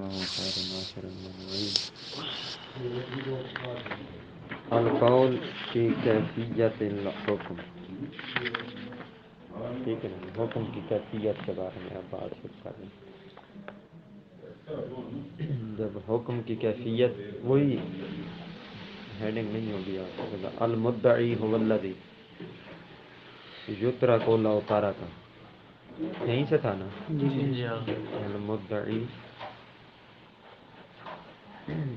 وهو خير ناصر ومعين. القول کی کیفیت الحکم. ٹھیک ہے نا، حکم کی کیفیت کے بارے میں اب بات کچھ کر لیں. جب حکم کی کیفیت، وہی ہیڈنگ نہیں ہوگی آپ کو. المدعی هو الذی یترک لو ترک، یہیں سے تھا نا. المدعی،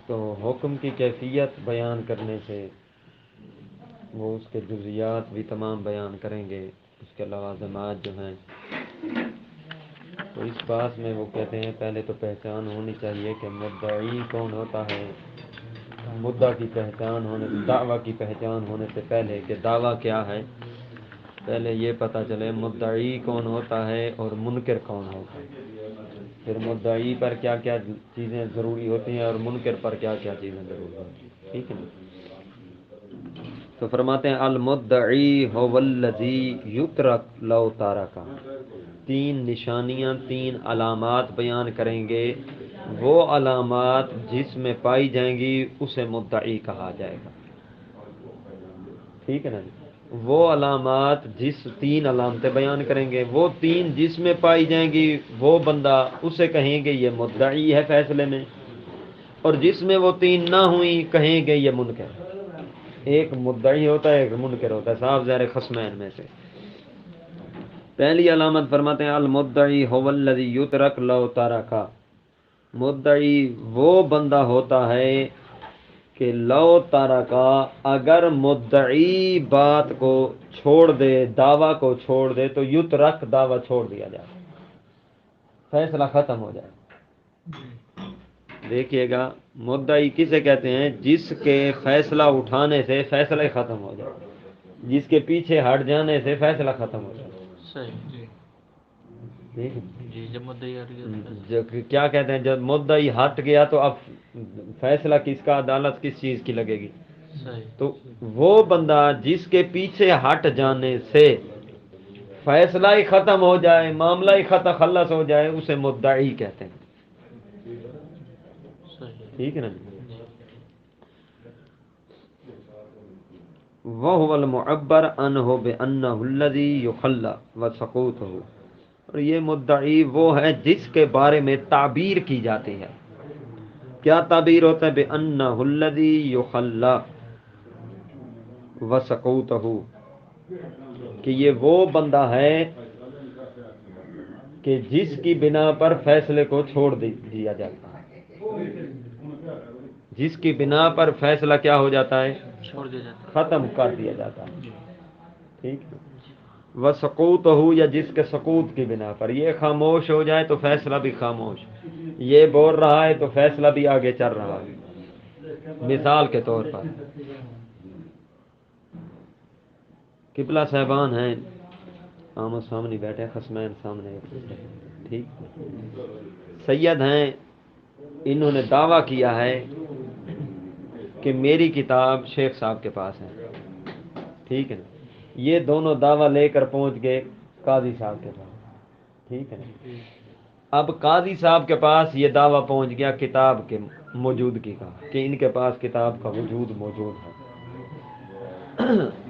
تو حکم کی کیفیت بیان کرنے سے وہ اس کے جزیات بھی تمام بیان کریں گے، اس کے لوازمات جو ہیں. تو اس بات میں وہ کہتے ہیں پہلے تو پہچان ہونی چاہیے کہ مدعی کون ہوتا ہے. مدعا کی پہچان ہونے، دعویٰ کی پہچان ہونے سے پہلے کہ دعویٰ کیا ہے، پہلے یہ پتہ چلے مدعی کون ہوتا ہے اور منکر کون ہوتا ہے. پھر مدعی پر کیا کیا چیزیں ضروری ہوتی ہیں اور منکر پر کیا کیا چیزیں ضروری ہوتی ہیں. ٹھیک ہے نا. تو فرماتے ہیں المدعی هو الذی یترک لو ترک. تین نشانیاں، تین علامات بیان کریں گے. وہ علامات جس میں پائی جائیں گی اسے مدعی کہا جائے گا. ٹھیک ہے نا. وہ علامات، جس تین علامتیں بیان کریں گے، وہ تین جس میں پائی جائیں گی وہ بندہ، اسے کہیں گے یہ مدعی ہے فیصلے میں. اور جس میں وہ تین نہ ہوئی کہیں گے یہ منکر. ایک مدعی ہوتا ہے، ایک منکر ہوتا ہے، صاف ظاہر خصمین میں سے. پہلی علامت فرماتے ہیں المدعی هو الذی یترک لو ترک. مدعی وہ بندہ ہوتا ہے کہ لو ترک، اگر مدعی بات کو چھوڑ دے، دعویٰ کو چھوڑ دے، تو یترک دعویٰ چھوڑ دیا جائے، فیصلہ ختم ہو جائے. دیکھیے گا، مدعی کسے کہتے ہیں؟ جس کے فیصلہ اٹھانے سے فیصلہ ہی ختم ہو جائے، جس کے پیچھے ہٹ جانے سے فیصلہ ختم ہو جائے. کیا کہتے ہیں؟ جب مدعی ہٹ گیا تو اب فیصلہ کس کا، عدالت کس چیز کی لگے گی؟ تو وہ بندہ جس کے پیچھے ہٹ جانے سے فیصلہ ہی ختم ہو جائے، معاملہ ہی خلص ہو جائے، اسے مدعی کہتے ہیں. ٹھیک ہے نا. وَهُوَ الْمُعَبَّرُ عَنْهُ بِأَنَّهُ الَّذِي يُخَلَّى وَسَقُوطُهُ. اور یہ مدعی وہ ہے جس کے بارے میں تعبیر کی جاتی ہے. کیا تعبیر ہوتا ہے؟ بِأَنَّهُ الَّذِي يُخَلَّى وَسَقُوطُهُ، کہ یہ وہ بندہ ہے کہ جس کی بنا پر فیصلے کو چھوڑ دیا جاتا ہے. جس کی بنا پر فیصلہ کیا ہو جاتا ہے؟ ختم کر دیا جاتا ہے. ٹھیک ہے. وسقوطہ، یا جس کے سقوط کی بنا پر یہ خاموش ہو جائے تو فیصلہ بھی خاموش، یہ بول رہا ہے تو فیصلہ بھی آگے چل رہا ہے. مثال کے طور پر قبلہ صاحبان ہیں، آمو سامنے بیٹھے، خصمین سامنے. ٹھیک. سید ہیں، انہوں نے دعویٰ کیا ہے کہ میری کتاب شیخ صاحب کے پاس ہے. ٹھیک ہے نا. یہ دونوں دعویٰ لے کر پہنچ گئے قاضی صاحب کے پاس. ٹھیک ہے نا. اب قاضی صاحب کے پاس یہ دعویٰ پہنچ گیا کتاب کے موجودگی کا، کہ ان کے پاس کتاب کا وجود موجود ہے.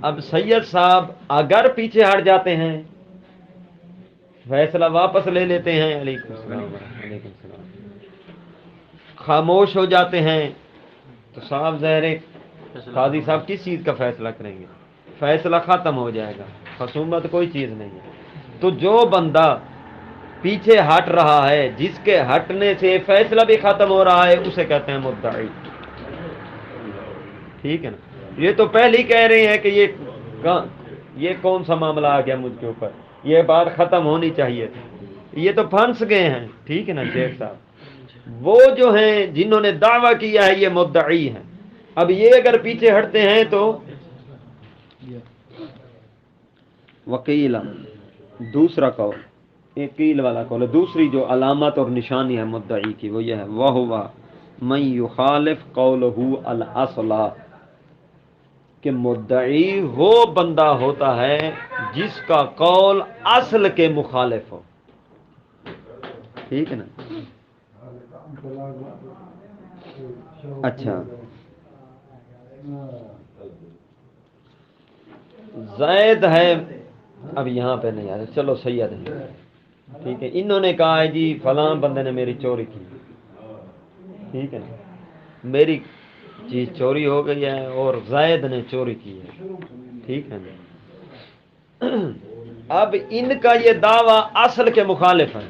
اب سید صاحب اگر پیچھے ہٹ جاتے ہیں، فیصلہ واپس لے لیتے ہیں، علیکم السلام علیکم السلام، خاموش ہو جاتے ہیں، تو صاحب ظاہر قاضی صاحب کس چیز کا فیصلہ کریں گے؟ فیصلہ ختم ہو جائے گا، خصومت کوئی چیز نہیں ہے. تو جو بندہ پیچھے ہٹ رہا ہے، جس کے ہٹنے سے فیصلہ بھی ختم ہو رہا ہے، اسے کہتے ہیں مدعی. ٹھیک ہے نا. یہ تو پہلے ہی کہہ رہے ہیں کہ یہ کون سا معاملہ آ گیا مجھ کے اوپر، یہ بات ختم ہونی چاہیے تھی، یہ تو پھنس گئے ہیں. ٹھیک ہے نا شیخ صاحب. وہ جو ہیں جنہوں نے دعویٰ کیا ہے یہ مدعی ہیں. اب یہ اگر پیچھے ہٹتے ہیں تو وکیل، دوسرا قول، قیل والا قول ہے. دوسری جو علامت اور نشانی ہے مدعی کی وہ یہ ہے وَهُوَ مَن يُخَالِفْ قَوْلُهُ الْأَصْلَ، کہ مدعی وہ بندہ ہوتا ہے جس کا قول اصل کے مخالف ہو. ٹھیک ہے نا. اچھا زید ہے، اب یہاں پہ نہیں آ رہا، چلو سید ہے، ٹھیک ہے. انہوں نے کہا ہے جی فلاں بندے نے میری چوری کی، ٹھیک ہے نا، میری چیز چوری ہو گئی ہے اور زید نے چوری کی ہے، ٹھیک ہے نا. اب ان کا یہ دعویٰ اصل کے مخالف ہے.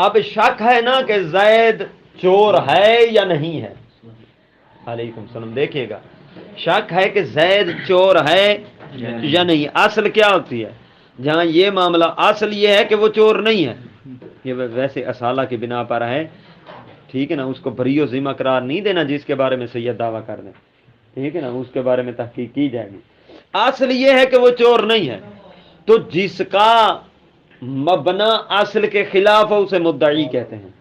اب شک ہے نا کہ زید چور ہے یا نہیں ہے. علیکم السلام. دیکھیے گا، شک ہے کہ زید چور ہے یا نہیں. اصل کیا ہوتی ہے جہاں یہ معاملہ، اصل یہ ہے کہ وہ چور نہیں ہے، یہ ویسے اصالہ کی بنا پر ہے، ٹھیک ہے نا. اس کو بری و ذمہ قرار نہیں دینا جس کے بارے میں سید دعویٰ کر دیں، ٹھیک ہے نا، اس کے بارے میں تحقیق کی جائے گی. اصل یہ ہے کہ وہ چور نہیں ہے، تو جس کا مبنا اصل کے خلاف ہو اسے مدعی کہتے ہیں.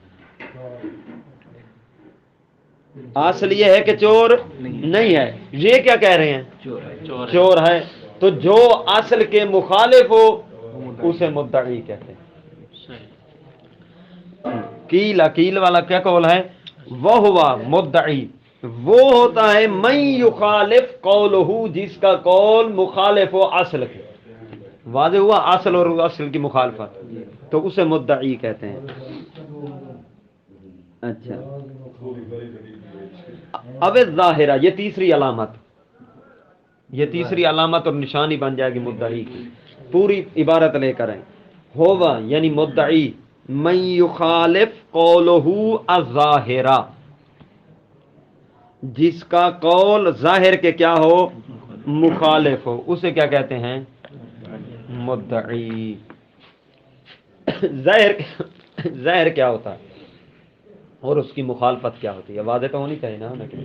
اصل یہ ہے کہ چور نہیں ہے، یہ کیا کہہ رہے ہیں؟ چور ہے. تو جو اصل کے مخالف ہو اسے مدعی کہتے ہیں. کیل عقیل والا کیا قول ہے؟ وہ ہوا مدعی، وہ ہوتا ہے من یخالف قولہ، جس کا قول مخالف ہو اصل کے. واضح ہوا، اصل اور اصل کی مخالفت، تو اسے مدعی کہتے ہیں. اچھا اب ظاہرہ، یہ تیسری علامت، یہ تیسری علامت اور نشانی بن جائے گی مدعی کی. پوری عبارت لے کر آئیں. ہووا یعنی مدعی، من یخالف قولہ الظاہرہ، جس کا قول ظاہر کے کیا ہو؟ مخالف ہو، اسے کیا کہتے ہیں؟ مدعی. ظاہر کیا ہوتا ہے اور اس کی مخالفت کیا ہوتی ہے؟ واضح تو ہونی چاہیے نا ہمیں کہ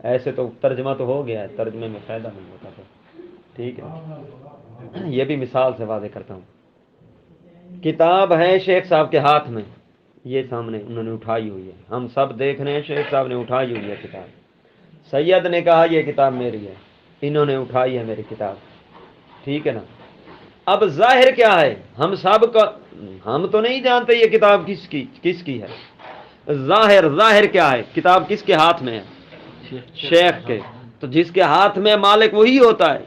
ایسے تو ترجمہ تو ہو گیا ہے، ترجمے میں فائدہ نہیں ہوتا تو ٹھیک ہے. یہ بھی مثال سے واضح کرتا ہوں. کتاب ہے شیخ صاحب کے ہاتھ میں، یہ سامنے انہوں نے اٹھائی ہوئی ہے، ہم سب دیکھ رہے ہیں، شیخ صاحب نے اٹھائی ہوئی ہے کتاب. سید نے کہا یہ کتاب میری ہے، انہوں نے اٹھائی ہے میری کتاب، ٹھیک ہے نا. اب ظاہر کیا ہے؟ ہم سب کا، ہم تو نہیں جانتے یہ کتاب کس کی ہے. ظاہر کیا ہے؟ کتاب کس کے ہاتھ میں ہے؟ شیخ کے. تو جس کے ہاتھ میں مالک وہی ہوتا ہے.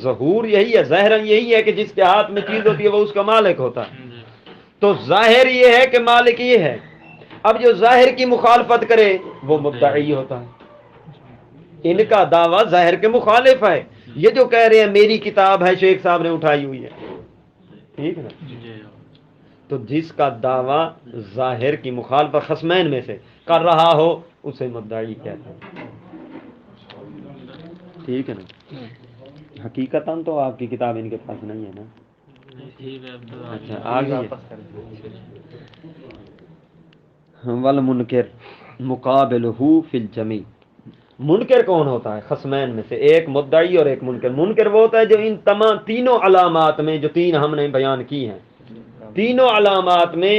ظہور یہی ہے، ظاہر یہی ہے کہ جس کے ہاتھ میں چیز ہوتی ہے وہ اس کا مالک ہوتا ہے. تو ظاہر یہ ہے کہ مالک یہ ہے. اب جو ظاہر کی مخالفت کرے وہ مدعی ہوتا ہے. ان کا دعویٰ ظاہر کے مخالف ہے. یہ جو کہہ رہے ہیں میری کتاب ہے شیخ صاحب نے اٹھائی ہوئی ہے، ٹھیک ہے نا. تو جس کا دعویٰ ظاہر کی مخالفت خصمین میں سے کر رہا ہو اسے مدعی کہتے ہیں، ٹھیک ہے نا. حقیقتاً تو آپ کی کتاب ان کے پاس نہیں ہے نا. اچھا آگے والمنکر مقابلہ فی الجمیع. منکر کون ہوتا ہے؟ خصمین میں سے ایک مدعی اور ایک منکر. منکر وہ ہوتا ہے جو ان تمام تینوں علامات میں، جو تین ہم نے بیان کی ہیں، تینوں علامات میں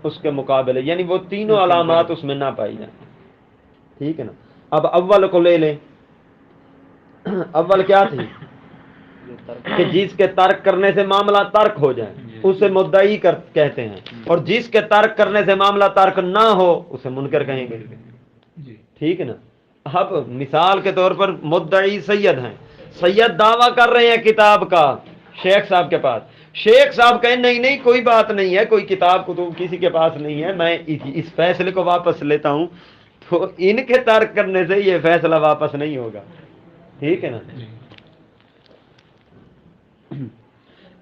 اس کے مقابلے، یعنی وہ تینوں علامات اس میں نہ پائی جائیں، ٹھیک ہے نا. اب اول کو لے لیں. اول کیا تھی کہ جس کے ترک کرنے سے معاملہ ترک ہو جائے اسے مدعی کہتے ہیں، اور جس کے ترک کرنے سے معاملہ ترک نہ ہو اسے منکر کہیں گے، ٹھیک ہے نا. اب مثال کے طور پر مدعی سید ہیں، سید دعویٰ کر رہے ہیں کتاب کا شیخ صاحب کے پاس. شیخ صاحب کہیں نہیں کوئی بات نہیں ہے، کوئی کتاب کو تو کسی کے پاس نہیں ہے، میں اس فیصلے کو واپس لیتا ہوں. تو ان کے ترک کرنے سے یہ فیصلہ واپس نہیں ہوگا، ٹھیک ہے نا.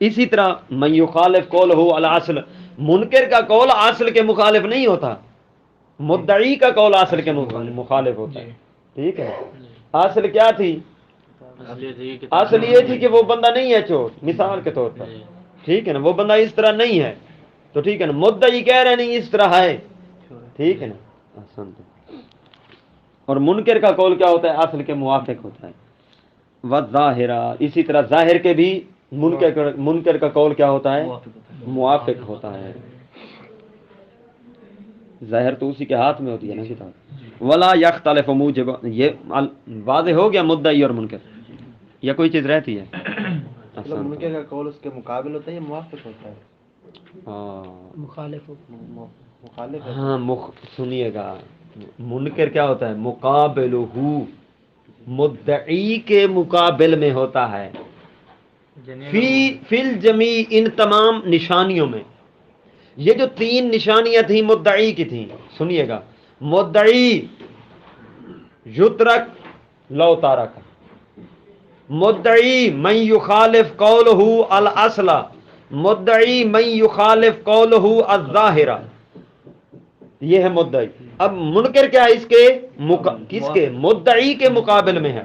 اسی طرح من یخالف قولہ علی اصل، منکر کا قول اصل کے مخالف نہیں ہوتا، مدعی کا قول اصل کے مخالف ہوتا ہے، ٹھیک ہے. اصل کیا تھی؟ اصل یہ تھی کہ وہ بندہ نہیں ہے چور، مثال کے طور پر، ٹھیک ہے نا، وہ بندہ اس طرح نہیں ہے، تو ٹھیک ہے نا. مدعی کہہ رہے نہیں اس طرح ہے، ٹھیک ہے نا. اور منکر کا قول کیا ہوتا ہے؟ اصل کے موافق ہوتا ہے. والظاہرہ، اسی طرح ظاہر کے بھی منکر کا قول کیا ہوتا ہے؟ موافق ہوتا ہے. ظاہر تو اسی کے ہاتھ میں ہوتی ہے نا کتاب. ولا یختلف موجب، یہ واضح ہو گیا مدعی اور منکر، یا کوئی چیز رہتی ہے؟ منکر کا قول اس کے مقابل ہوتا ہے یا موافق ہوتا ہے؟ ہاں مخالف مخالف ہے. ہاں سنیے گا، منکر کیا ہوتا ہے؟ مقابلہ، مدعی کے مقابل میں ہوتا ہے، فی الجمیع، ان تمام نشانیوں میں. یہ جو تین نشانیاں تھیں مدعی کی تھیں، سنیے گا، مدعی یترک لو تارک، مدعی من یخالف قولہ الاصل، مدعی من یخالف قولہ الظاہر، یہ ہے مدعی. اب منکر کیا ہے؟ اس کے کس کے؟ مدعی کے مقابل میں ہے.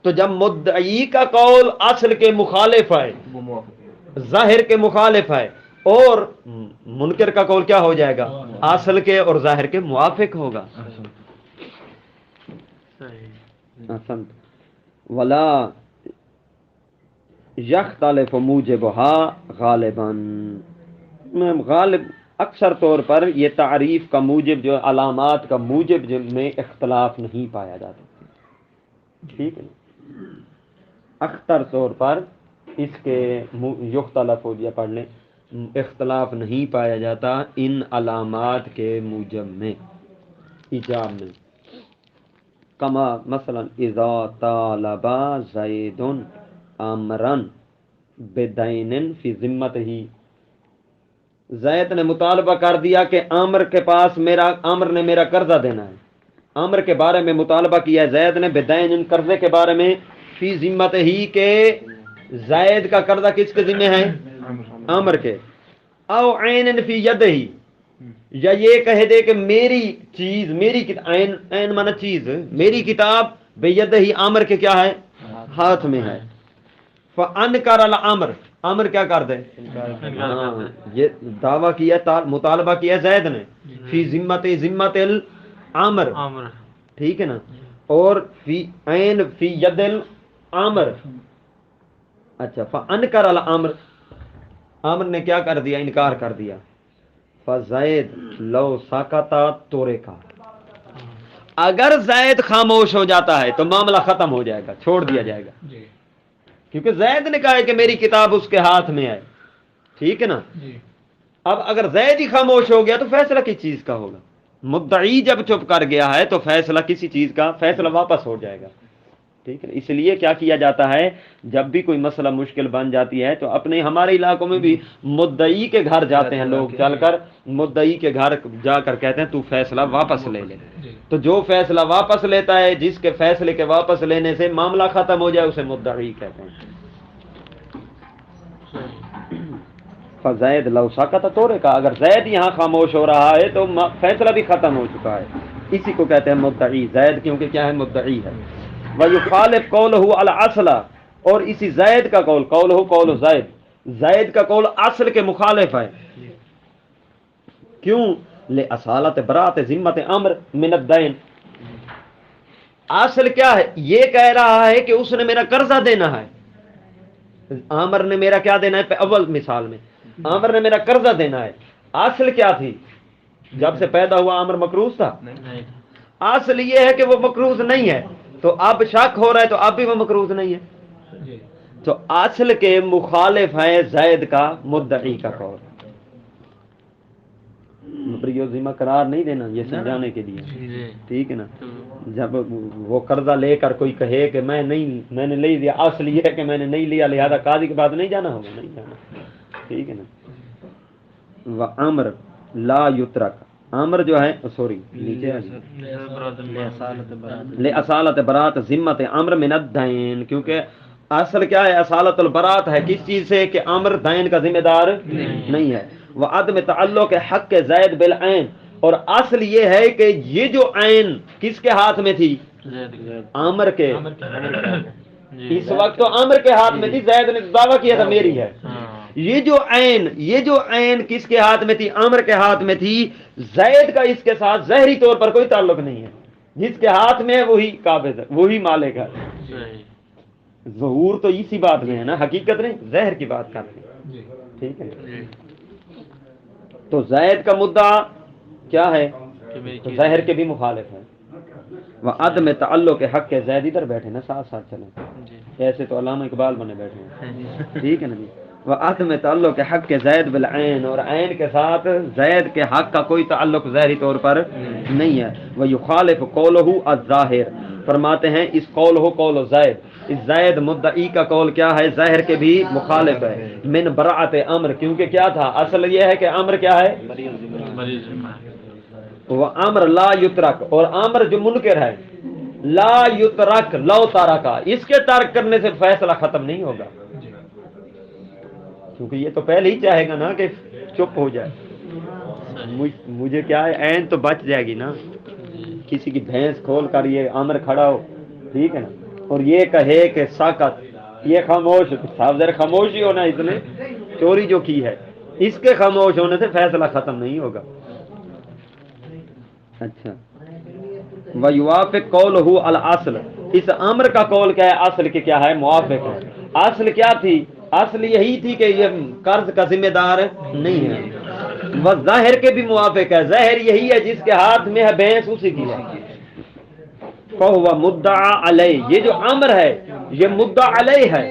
تو جب مدعی کا قول اصل کے مخالف ہے، ظاہر کے مخالف ہے، اور منکر کا قول کیا ہو جائے گا؟ اصل کے اور ظاہر کے موافق ہوگا. ولا یختلف موجبها غالباً، غالب اکثر طور پر یہ تعریف کا موجب، جو علامات کا موجب، جن میں اختلاف نہیں پایا جاتا. ٹھیک ہے، اکثر طور پر اس کے یختلف ہو یا پڑھ لیں، اختلاف نہیں پایا جاتا ان علامات کے موجب میں، ایجاب میں. کما مثلا اذا طالب زید امرا بدین فی ذمتہ، زید نے مطالبہ کر دیا کہ عامر کے پاس عامر نے میرا قرضہ دینا ہے. عامر کے بارے میں مطالبہ کیا ہے زید نے، بدین، قرضے کے بارے میں، فی ذمتہ ہی، کہ زید کا قرضہ کس کے ذمہ ہے؟ عامر کے. او عین فی یدہ، یا یہ کہہ دے کہ میری چیز، میری عین مانا چیز، میری کتاب بیدہ ہی، عامر کے کیا ہے؟ ہاتھ میں ہے. فانکر الامر، عامر کیا کر دے؟ ہاں، یہ دعویٰ کیا، مطالبہ کیا زید نے، فی ذمت العامر، ٹھیک ہے نا، اور فی عین فی ید العامر. اچھا، فانکر الامر، عامر نے کیا کر دیا؟ انکار کر دیا. فزید لو سکتا تورکا، اگر زید خاموش ہو جاتا ہے تو معاملہ ختم ہو جائے گا، چھوڑ دیا جائے گا، کیونکہ زید نے کہا ہے کہ میری کتاب اس کے ہاتھ میں ہے. ٹھیک ہے نا. اب اگر زید ہی خاموش ہو گیا تو فیصلہ کس چیز کا ہوگا؟ مدعی جب چپ کر گیا ہے تو فیصلہ کسی چیز کا، فیصلہ واپس ہو جائے گا. ٹھیک ہے، اس لیے کیا کیا جاتا ہے، جب بھی کوئی مسئلہ مشکل بن جاتی ہے تو اپنے ہمارے علاقوں میں بھی مدعی کے گھر جاتے ہیں لوگ، چل کر مدعی کے گھر جا کر کہتے ہیں تو فیصلہ واپس لے لے. تو جو فیصلہ واپس لیتا ہے، جس کے فیصلے کے واپس لینے سے معاملہ ختم ہو جائے، اسے مدعی کہتے ہیں. فزید لو سکت تورے کا، اگر زید یہاں خاموش ہو رہا ہے تو فیصلہ بھی ختم ہو چکا ہے. اسی کو کہتے ہیں مدعی، زید کیونکہ کیا ہے؟ مدعی ہے. وَيُخَالِفْ قَوْلُهُ الْأَصْلَ، اور اسی زید کا قول، قولہ قول زید، زید کا قول اصل کے مخالف ہے. کیوں؟ لِأَصَالَةِ بَرَاءَةِ ذِمَّةِ عَمْرٍ مِنَ الدَّيْنِ، اصل کیا ہے؟ یہ کہہ رہا ہے کہ اس نے میرا قرضہ دینا ہے. عامر نے میرا کیا دینا ہے؟ اول مثال میں عامر نے میرا قرضہ دینا ہے. اصل کیا تھی؟ جب سے پیدا ہوا عامر مقروض تھا؟ اصل یہ ہے کہ وہ مقروض نہیں ہے. تو اب شک ہو رہا ہے تو اب بھی وہ مقروض نہیں ہے. تو اصل کے مخالف ہے زید کا مدعی کا قول. مبری ذمہ قرار نہیں دینا، یہ سمجھانے کے لیے. ٹھیک ہے نا. جب وہ قرضہ لے کر کوئی کہے کہ میں نے لے لیا، اصل یہ ہے کہ میں نے نہیں لیا، لہذا قاضی کے بعد نہیں جانا ہوگا، نہیں جانا. ٹھیک ہے نا. وَعَمْرٌ لا یترک، عامر جو ہے، سوری نیچے لِأَصَالَةِ بَرَاءَةِ ذِمَّةِ عَمْرٍ مِنَ الدَّيْنِ، کیونکہ اصل کیا ہے؟ اصالت البراءت ہے، کس چیز سے؟ کہ عامر دین کا ذمہ دار نہیں ہے. وعدم تعلق حق زید بالعین، اور اصل یہ ہے کہ یہ جو عین کس کے ہاتھ میں تھی؟ عامر کے. اس وقت تو عامر کے ہاتھ میں تھی، زید نے دعویٰ کیا تھا میری ہے. یہ جو عین کس کے ہاتھ میں تھی؟ عامر کے ہاتھ میں تھی. زید کا اس کے ساتھ ظاہری طور پر کوئی تعلق نہیں ہے. جس کے ہاتھ میں ہے وہی قابض ہے، وہی مالک ہے. ظہور تو اسی بات میں ہے نا، حقیقت نہیں، ظاہر کی بات کرتے ہیں. ٹھیک ہے. تو زید کا مدعا کیا ہے؟ تو ظاہر کے بھی مخالف ہے. وعدم تعلق حق زید، ادھر بیٹھے نا، ساتھ ساتھ چلیں، ایسے تو علامہ اقبال بنے بیٹھے ہیں. ٹھیک ہے نا جی. وعدم تعلق حق کے زید بالعین، اور عین کے ساتھ زید کے حق کا کوئی تعلق ظاہری طور پر نہیں ہے. ویخالف قولہ الظاہر، فرماتے ہیں اس قول ہو قول زید، اس زید مدعی کا قول کیا ہے، ظاہر کے بھی مخالف ہے. من براعت امر، کیونکہ کیا تھا، اصل یہ ہے کہ امر کیا ہے، وہ امر لا یترک، اور امر جو منکر ہے لا یترک لو تارکا، اس کے ترک کرنے سے فیصلہ ختم نہیں ہوگا، کیونکہ یہ تو پہلے ہی چاہے گا نا کہ چپ ہو جائے. مجھے کیا ہے، عین تو بچ جائے گی نا. کسی کی بھینس کھول کر یہ امر کھڑا ہو، ٹھیک ہے نا، اور یہ کہے کہ ساکت، یہ خاموش، صاحب ذرا خاموشی ہونا، اس نے چوری جو کی ہے اس کے خاموش ہونے سے فیصلہ ختم نہیں ہوگا. اچھا، وَيُوَافِقْ قَوْلُهُ الْأَصْلِ، اس امر کا قول کیا ہے، اصل کے کیا ہے، موافق ہے. اصل کیا تھی، اصل یہی تھی کہ یہ قرض کا ذمہ دار نہیں ہے. وہ ظاہر کے بھی موافق ہے، ظاہر یہی ہے جس کے ہاتھ میں ہے بھینس اسی کی ہے. فَهُوَ مُدَّعَى عَلَيْهِ، یہ جو امر ہے یہ مدعا علیہ ہے.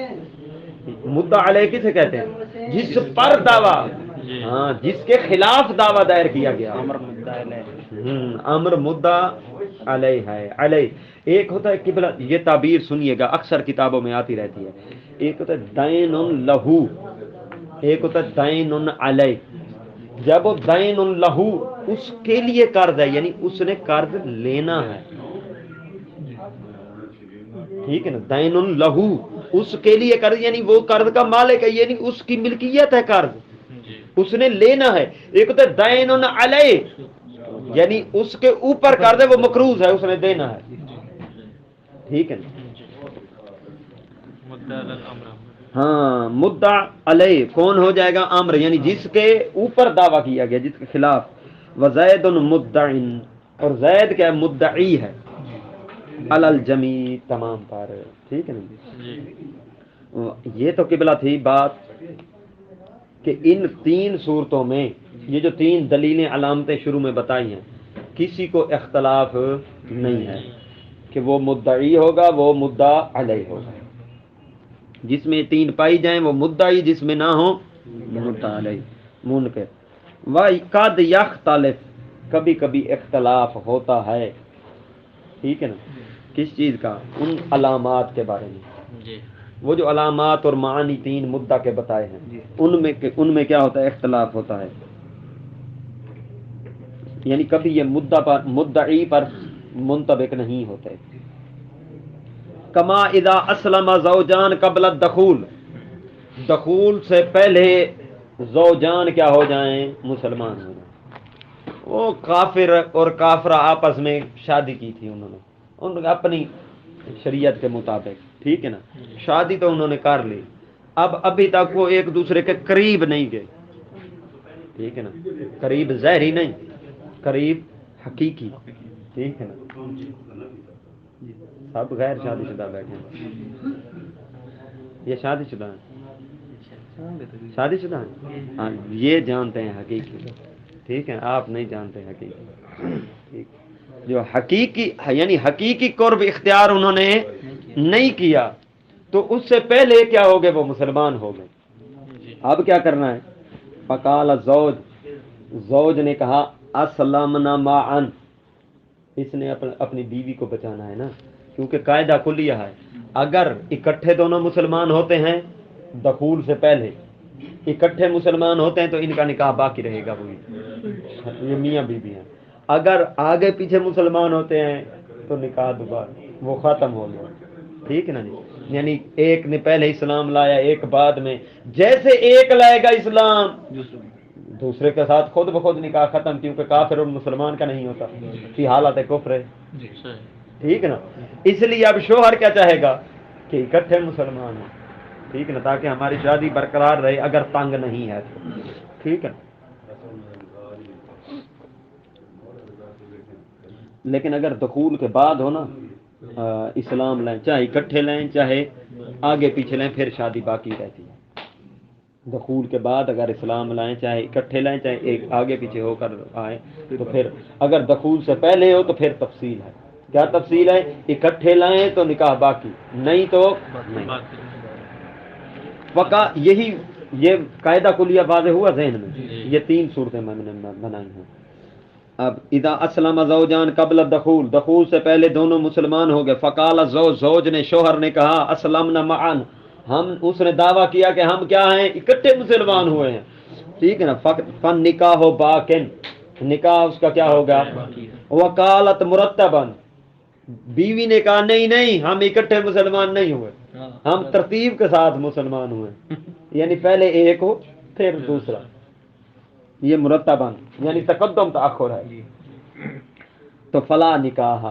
مدعا علیہ کسے کہتے ہیں، جس پر دعویٰ، ہاں جس کے خلاف دعویٰ دائر کیا گیا، امر مدعا علیہ ہے. علیہ ایک ہوتا ہے قبلہ، یہ تعبیر سنیے گا اکثر کتابوں میں آتی رہتی ہے. ایک ہوتا ہے دین لہو، ایک ہوتا ہے دین علیہ. جب وہ دین لہو اس کے لیے قرض ہے، یعنی اس نے قرض لینا ہے، ٹھیک ہے نا، دین لہو اس کے لیے قرض، یعنی وہ قرض کا مالک ہے، یعنی اس کی ملکیت ہے قرض، اس نے لینا ہے. ایک ہوتا ہے دین علیہ، یعنی اس کے اوپر قرض ہے، وہ مقروض ہے، اس نے دینا ہے، ٹھیک ہے نا. ہاں مدعا علیہ کون ہو جائے گا، امر، یعنی جس کے اوپر دعویٰ کیا گیا، جس کے خلاف. وزید مدعن، اور زید کیا مدعی ہے، علی الجمیع تمام پر، ٹھیک ہے نا. یہ تو قبلہ تھی بات کہ ان تین صورتوں میں یہ جو تین دلیلیں علامتیں شروع میں بتائی ہیں کسی کو اختلاف نہیں ہے کہ وہ مدعی ہوگا، وہ مدعا علیہ ہوگا. جس میں تین پائی جائیں وہ مدعی، جس میں نہ ہو مدعا علیہ. منکر وَقَدْ يَخْتَلِفُ، کبھی کبھی اختلاف ہوتا ہے، ٹھیک ہے نا. کس چیز کا، ان علامات کے بارے میں. وہ جو علامات اور معانی تین مدعا کے بتائے ہیں ان میں کیا ہوتا ہے، اختلاف ہوتا ہے. یعنی کبھی یہ مدعی پر منطبق نہیں ہوتے. کما اذا اسلم زوجان قبل الدخول، دخول سے پہلے زوجان کیا ہو جائیں، مسلمان ہو جائیں. وہ کافر اور کافرہ آپس میں شادی کی تھی انہوں نے، ان اپنی شریعت کے مطابق، ٹھیک ہے نا، شادی تو انہوں نے کر لی، اب ابھی تک وہ ایک دوسرے کے قریب نہیں گئے، ٹھیک ہے نا، قریب ظاہری نہیں، قریب حقیقی، ٹھیک ہے نا. سب غیر شادی شدہ بیٹھے ہیں، یہ شادی شدہ ہیں، شادی شدہ ہیں، ہاں یہ جانتے ہیں حقیقی، ٹھیک ہے، آپ نہیں جانتے حقیقی. ٹھیک، جو حقیقی یعنی حقیقی قرب اختیار انہوں نے نہیں کیا تو اس سے پہلے کیا ہو گئے، وہ مسلمان ہو گئے. اب کیا کرنا ہے، فقال الزوج، زوج نے کہا اسلمنا معا، اس نے اپنی بیوی کو بچانا ہے نا، کیونکہ قاعدہ کلیہ ہے اگر اکٹھے دونوں مسلمان ہوتے ہیں دخول سے پہلے، اکٹھے مسلمان ہوتے ہیں تو ان کا نکاح باقی رہے گا، وہی یہ میاں بیوی ہیں. اگر آگے پیچھے مسلمان ہوتے ہیں تو نکاح دوبارہ وہ ختم ہو گیا، ٹھیک ہے نا جی. یعنی ایک نے پہلے اسلام لایا، ایک بعد میں، جیسے ایک لائے گا اسلام دوسرے کے ساتھ خود بخود نکاح ختم، کیونکہ کافر اور مسلمان کا نہیں ہوتا، فی حالت کفر ہے، ٹھیک ہے نا. اس لیے اب شوہر کیا چاہے گا کہ اکٹھے مسلمان ہیں، ٹھیک ہے نا، تاکہ ہماری شادی برقرار رہے اگر تنگ نہیں ہے تو، ٹھیک ہے. لیکن اگر دخول کے بعد ہو نا، اسلام لائیں، چاہے اکٹھے لائیں چاہے آگے پیچھے لائیں، پھر شادی باقی رہتی ہے. دخول کے بعد اگر اسلام لائیں، چاہے اکٹھے لائیں چاہے ایک آگے پیچھے ہو کر آئیں، تو پھر اگر دخول سے پہلے ہو تو پھر تفصیل ہے. کیا تفصیل ہے، اکٹھے لائیں تو نکاح باقی، نہیں تو نہیں. یہی یہ قاعدہ کلیہ واضح ہوا ذہن میں. یہ 3 صورتیں میں نے بنائی ہیں. اب اذا اسلم زوجان قبل الدخول، دخول سے پہلے دونوں مسلمان ہو گئے. فقال الزوج، زوج نے شوہر نے کہا اسلمنا معا، ہم، اس نے دعویٰ کیا کہ ہم کیا ہیں، اکٹھے مسلمان ہوئے ہیں. ٹھیک ہے نا. فن نکاح باقن، نکاح اس کا کیا ہوگا. وکالت مرتبا، بیوی نے کہا نہیں نہیں ہم اکٹھے مسلمان نہیں ہوئے، ہم ترتیب کے ساتھ مسلمان ہوئے، یعنی پہلے ایک ہو پھر دوسرا. یہ مرتباً یعنی تقدم تاخر ہے. تو فلا نکاح،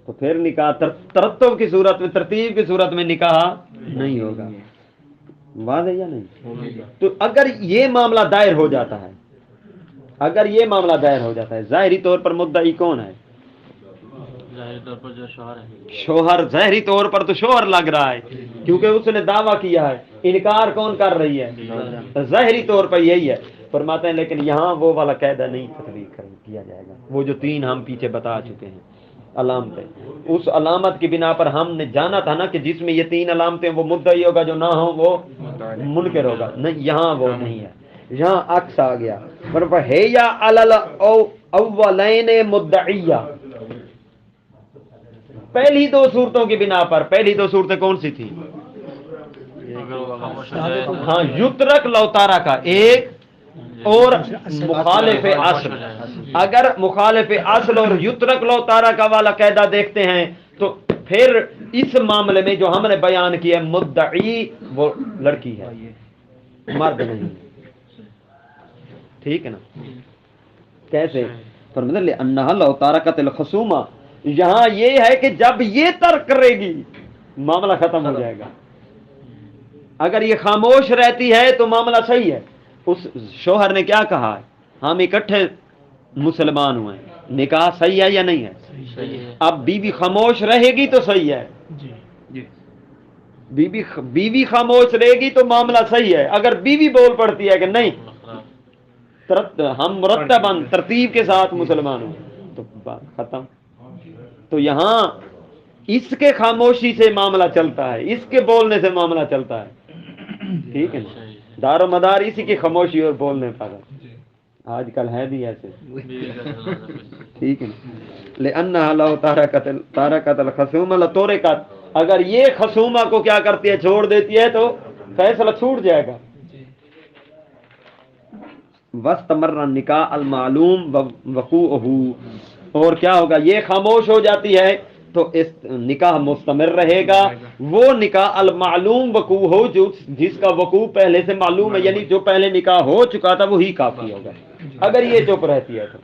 تو پھر نکاح ترتب کی صورت میں، ترتیب کی صورت میں نکاح نہیں ہوگا. واضح یا نہیں؟ تو اگر یہ معاملہ دائر ہو جاتا ہے، اگر یہ معاملہ دائر ہو جاتا ہے، ظاہری طور پر مدعی کون ہے؟ ظاہری طور پر جو شوہر ہے، شوہر. ظاہری طور پر تو شوہر لگ رہا ہے کیونکہ اس نے دعویٰ کیا ہے. انکار کون کر رہی ہے؟ ظاہری طور پر یہی ہے. فرماتے ہیں لیکن یہاں وہ والا قاعدہ نہیں تطبیق کیا جائے گا. وہ جو 3 ہم پیچھے بتا چکے ہیں علامتیں، اس علامت کی بنا پر ہم نے جانا تھا نا کہ جس میں یہ 3 علامتیں وہ مدعی ہوگا، جو نہ ہو وہ منکر ہوگا. نہیں، یہاں وہ نہیں ہے، یہاں عکس آ گیا. ہے یا علل اولین مدعیہ، پہلی 2 صورتوں کی بنا پر. پہلی 2 صورتیں کون سی تھی؟ اگر وہ خاموش ہو جائے تو ہاں، یترک لوتارا کا ایک اور مخالف اصل. اگر مخالف اصل اور یترک لوتارا کا والا قاعدہ دیکھتے ہیں تو پھر اس معاملے میں جو ہم نے بیان کیا مدعی وہ لڑکی ہے، مرد نہیں. ٹھیک ہے نا. کیسے؟ فرماتے ہیں انہا لو تارکت الخصومہ، یہاں یہ ہے کہ جب یہ ترک کرے گی معاملہ ختم ہو جائے گا. اگر یہ خاموش رہتی ہے تو معاملہ صحیح ہے. اس شوہر نے کیا کہا ہے، ہم اکٹھے مسلمان ہوئے ہیں، نکاح صحیح ہے یا نہیں ہے؟ صحیح ہے. اب بیوی خاموش رہے گی تو صحیح ہے. بیوی خاموش رہے گی تو معاملہ صحیح ہے. اگر بیوی بول پڑتی ہے کہ نہیں ہم مرتباً ترتیب کے ساتھ مسلمان ہوں، تو بات ختم. تو یہاں اس کے خاموشی سے معاملہ چلتا ہے، اس کے بولنے سے معاملہ چلتا ہے. ٹھیک ہے نا. دار و مدار اسی کی خاموشی اور بولنے پر. آج کل ہے بھی ایسے. ٹھیک ہے نا. لأنها لو تارکت الخصومہ لتورکت، اگر یہ خصومہ کو کیا کرتی ہے، چھوڑ دیتی ہے تو فیصلہ چھوٹ جائے گا. واستمر النکاح المعلوم وقوعہ، اور کیا ہوگا، یہ خاموش ہو جاتی ہے تو اس نکاح مستمر رہے گا. وہ نکاح المعلوم وقوع ہو جس کا وقوع پہلے سے معلوم ہے، یعنی جو پہلے نکاح ہو چکا تھا وہی کافی ہوگا. اگر یہ چپ رہتی ہے تو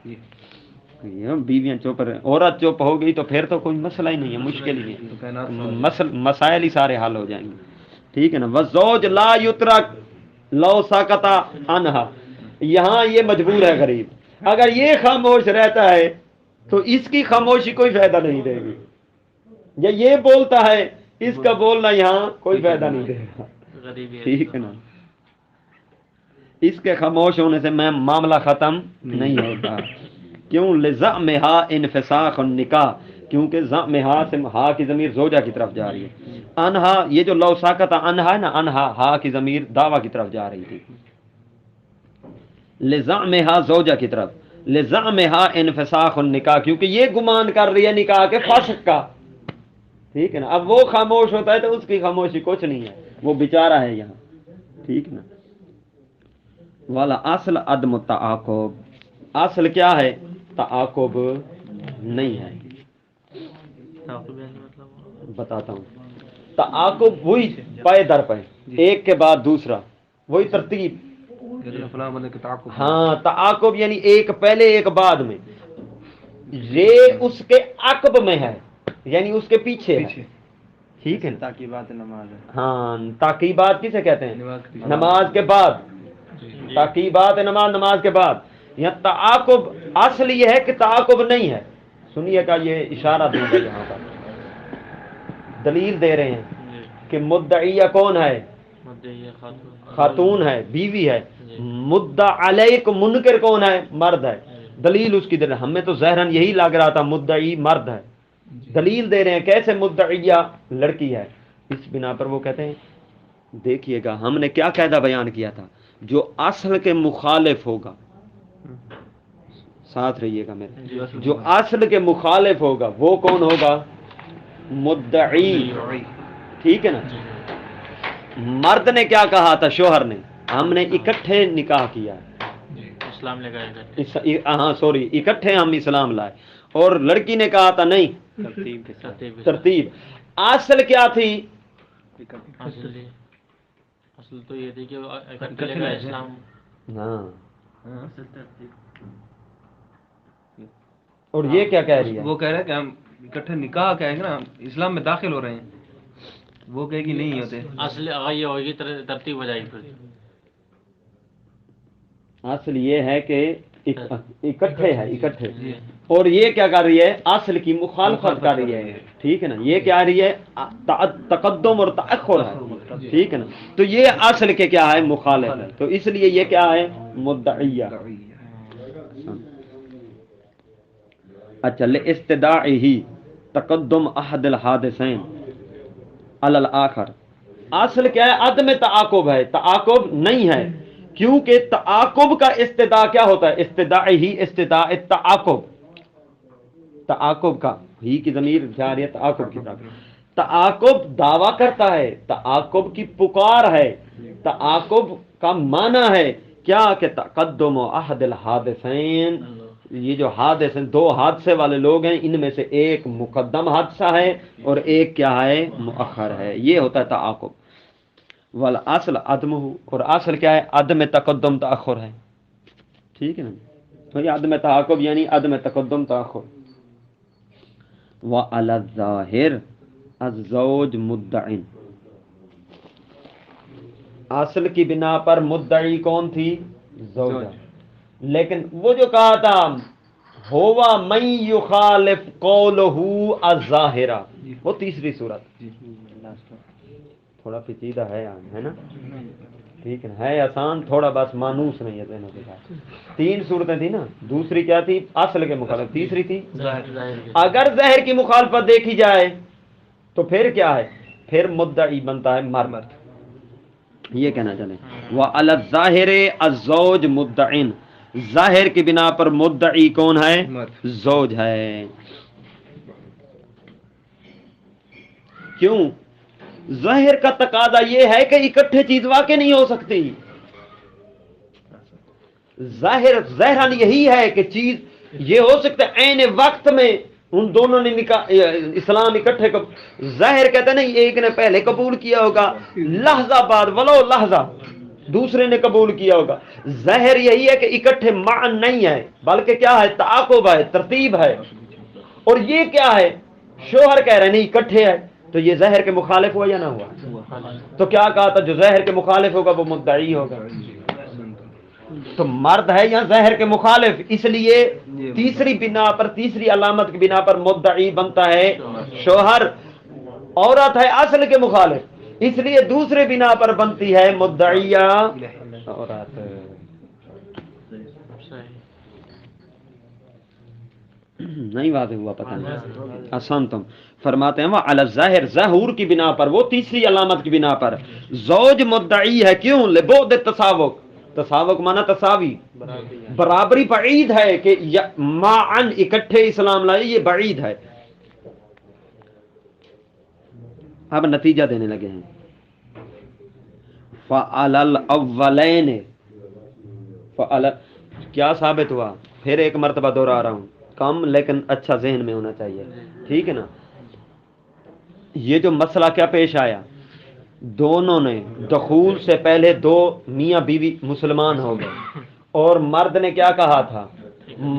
بیویاں چپ رہے، عورت چپ ہو گئی تو پھر تو کوئی مسئلہ ہی نہیں ہے، مشکل ہی نہیں، مسائل ہی سارے حل ہو جائیں گے. ٹھیک ہے نا. والزوج لا یترک لو سکت عنہا، یہاں یہ مجبور ہے غریب. اگر یہ خاموش رہتا ہے تو اس کی خاموشی کوئی فائدہ نہیں دے گی، یا یہ بولتا ہے اس کا بولنا یہاں کوئی فائدہ نہیں دے گا. ٹھیک ہے نا. اس کے خاموش ہونے سے میں معاملہ ختم نہیں ہوتا. کیوں؟ لزعمھا انفساخ النکاح، کیونکہ زعمھا سے ہا کی ضمیر زوجہ کی طرف جا رہی ہے. انہا، یہ جو لو ساکت انہا ہے نا، انہا ہا کی ضمیر دعویٰ کی طرف جا رہی تھی. لزعمھا زوجہ کی طرف، لزعمھا انفساخ النکاح، کیونکہ یہ گمان کر رہی ہے نکاح کے فسخ کا. ٹھیک ہے نا. اب وہ خاموش ہوتا ہے تو اس کی خاموشی کچھ نہیں ہے، وہ بیچارہ ہے یہاں. ٹھیک نا. والا اصل عدم تعاقب، اصل کیا ہے؟ تعاقب نہیں ہے. بتاتا ہوں. تعاقب وہی پائے در پائے، ایک کے بعد دوسرا، وہی ترتیب. ہاں، تعاقب یعنی ایک پہلے ایک بعد میں. یہ اس کے عقب میں ہے، یعنی اس کے پیچھے ہے. ٹھیک ہے. تاکیبات نماز ہے. ہاں، تاکیبات کسے کہتے ہیں؟ نماز کے بعد. تاکیبات نماز، نماز کے بعد. یہاں تعاقب اصل یہ ہے کہ تعاقب نہیں ہے. سنیے گا، یہ اشارہ دوں گا یہاں پر، دلیل دے رہے ہیں کہ مدعیہ کون ہے؟ خاتون ہے، بیوی ہے. مدعا علیہ منکر کون ہے؟ مرد ہے. دلیل اس کی دے رہے ہیں. ہمیں تو ظاہراً یہی لگ رہا تھا مدعی مرد ہے. دلیل دے رہے ہیں کیسے مدعیہ لڑکی ہے. اس بنا پر وہ کہتے ہیں دیکھیے گا ہم نے کیا قاعدہ بیان کیا تھا، جو اصل کے مخالف ہوگا، ساتھ رہیے گا میرے، جو اصل کے مخالف ہوگا وہ کون ہوگا؟ مدعی، ٹھیک ہے نا؟ مرد نے کیا کہا تھا؟ شوہر نے ہم نے اکٹھے نکاح کیا، اسلام لے گئے، ہاں سوری، اکٹھے ہم اسلام لائے، اور لڑکی نے کہا تھا نہیں، ترتیب۔ اصل کیا تھی؟ اصل تو یہ تھی کہ اکٹھے لے گئے اسلام، ہاں، اور یہ کیا کہہ رہی ہے؟ وہ کہہ رہے ہیں کہ ہم اکٹھے نکاح کہیں گے نا، اسلام میں داخل ہو رہے ہیں، وہ کہے گی نہیں ہوتے۔ اصل یہ ہوگی ترتیب ہو جائے گی، پھر اصل یہ ہے کہ اکٹھے ہے، اکٹھے، اور یہ کیا کر رہی ہے؟ اصل کی مخالفت کر رہی ہے، ٹھیک ہے نا؟ یہ کیا رہی ہے؟ تقدم اور تأخر ہے، ٹھیک ہے نا؟ تو یہ اصل کے کیا ہے؟ مخالف ہے، تو اس لیے یہ کیا ہے؟ مدعیہ۔ اچھا، لاستداعہ تقدم احد الحادثین علی الآخر، اصل کیا ہے؟ عدم تعاقب ہے، تعاقب نہیں ہے، کیونکہ تعاقب کا استدعاء کیا ہوتا ہے؟ استدعاء ہی، استدعاء تعاقب، تعاقب کا ہی کی ضمیر جا رہی ہے تعاقب کی طرف، تعاقب دعویٰ کرتا ہے، تعاقب کی پکار ہے، تعاقب کا معنی ہے کیا؟ کہ تقدم احد الحادثین، یہ جو حادث ہیں، دو حادثے والے لوگ ہیں، ان میں سے ایک مقدم حادثہ ہے اور ایک کیا ہے؟ مؤخر ہے، یہ ہوتا ہے تعاقب۔ والاصل عدمہ، اور اصل کیا ہے؟ عدم تقدم تاخر ہے، ٹھیک ہے نا؟ تو یہ عدم تعاقب یعنی عدم تقدم تاخر۔ وعلی الظاہر الزوج مدعن، اصل کی بنا پر مدعی کون تھی؟ زوجہ، لیکن وہ جو کہا تھا ہوا من یخالف قولہ الظاہرہ، وہ تیسری صورت، تھوڑا پیچیدہ ہے نا؟ ٹھیک ہے آسان، تھوڑا بس مانوس نہیں ہے ذہنوں کے ساتھ۔ تین صورتیں تھی نا، دوسری کیا تھی؟ اصل کے مخالف، تیسری تھی اگر ظاہر کی مخالفت دیکھی جائے تو پھر کیا ہے؟ پھر مدعی بنتا ہے مرد، یہ کہنا چلیں۔ وعلی الظاہر الزوج مدعن، ظاہر کی بنا پر مدعی کون ہے؟ زوج ہے۔ کیوں؟ ظاہر کا تقاضا یہ ہے کہ اکٹھے چیز واقع نہیں ہو سکتی، ظاہراً یہی ہے کہ چیز یہ ہو سکتا ہے عین وقت میں ان دونوں نے نکاح اسلام اکٹھے ظاہر کہتے ہیں نہیں، ایک نے پہلے قبول کیا ہوگا، لحظہ بعد ولو لحظہ دوسرے نے قبول کیا ہوگا، ظاہر یہی ہے کہ اکٹھے معن نہیں ہے، بلکہ کیا ہے؟ تعاقب ہے، ترتیب ہے، اور یہ کیا ہے؟ شوہر کہہ رہے ہیں نہیں اکٹھے ہے، تو یہ ظاہر کے مخالف ہوا یا نہ ہوا؟ تو کیا کہا تھا؟ جو ظاہر کے مخالف ہوگا وہ مدعی ہوگا، تو مرد ہے یا ظاہر کے مخالف، اس لیے تیسری بنا پر، تیسری علامت کی بنا پر مدعی بنتا ہے شوہر، عورت ہے اصل کے مخالف، اس لیے دوسرے بنا پر بنتی ہے مدعیہ عورت۔ نہیں واضح ہوا؟ پتہ نہیں، آسان تم فرماتے ہیں وہ علی الظاہر، ظہور کی بنا پر، وہ تیسری علامت کی بنا پر زوج مدعی ہے، کیوں؟ لبعد التساوق، تساوق مانا تساوی، برابری بعید ہے کہ معن اکٹھے اسلام لائے، یہ بعید ہے۔ اب نتیجہ دینے لگے ہیں، فعلی الاولین، کیا ثابت ہوا؟ پھر ایک مرتبہ دوہرا رہا ہوں، کم لیکن اچھا ذہن میں ہونا چاہیے، ٹھیک ہے نا؟ یہ جو مسئلہ کیا پیش آیا، دونوں نے دخول سے پہلے دو میاں بیوی مسلمان ہو گئے، اور مرد نے کیا کہا تھا؟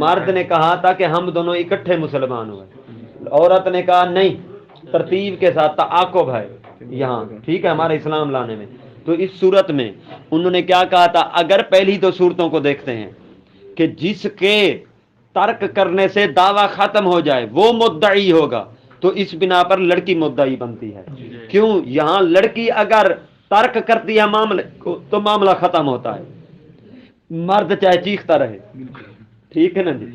مرد نے کہا تھا کہ ہم دونوں اکٹھے مسلمان ہوئے، عورت نے کہا نہیں، ترتیب کے ساتھ تعاقب ہے یہاں، ٹھیک ہے، ہمارے اسلام لانے میں۔ تو اس صورت میں انہوں نے کیا کہا تھا؟ اگر پہلی دو صورتوں کو دیکھتے ہیں کہ جس کے ترک کرنے سے دعویٰ ختم ہو جائے وہ مدعی ہوگا، تو اس بنا پر لڑکی مدعی بنتی ہے، کیوں؟ یہاں لڑکی اگر ترک کرتی ہے معاملے کو تو معاملہ ختم ہوتا ہے، مرد چاہے چیختا رہے، ٹھیک ہے نا جی؟